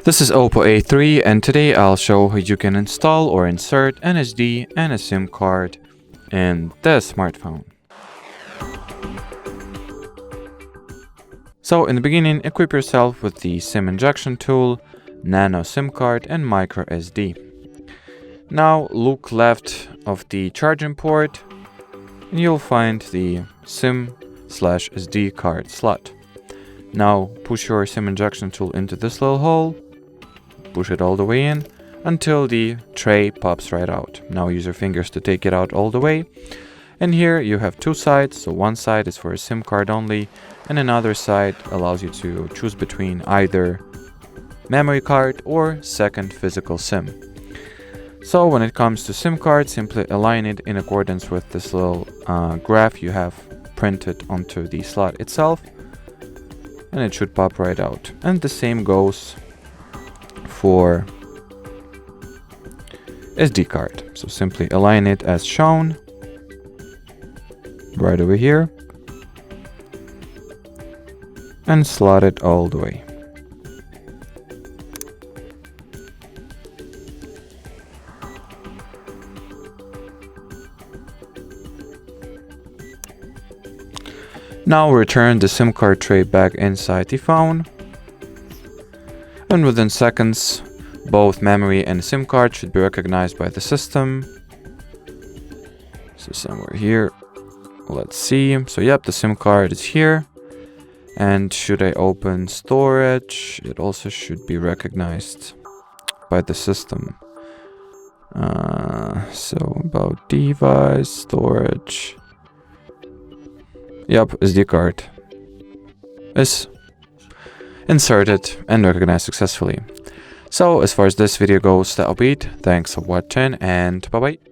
This is OPPO A3 and today I'll show how you can install or insert an SD and a SIM card in this smartphone. So in the beginning, equip yourself with the SIM injection tool, nano SIM card and micro SD. Now look left of the charging port and you'll find the SIM/SD card slot. Now push your SIM injection tool into this little hole, push it all the way in until the tray pops right out. Now use your fingers to take it out all the way. And here you have two sides, so one side is for a SIM card only and another side allows you to choose between either memory card or second physical SIM. So when it comes to SIM card, simply align it in accordance with this little graph you have printed onto the slot itself and it should pop right out. And the same goes for SD card. So simply align it as shown right over here and slot it all the way. Now return the SIM card tray back inside the phone, and within seconds both memory and SIM card should be recognized by the system. So somewhere here, let's see. So yep, the SIM card is here, and should I open storage, it also should be recognized by the system. So about device, storage. Yep, SD card is inserted and recognized successfully. So as far as this video goes, that'll be it. Thanks for watching and bye bye.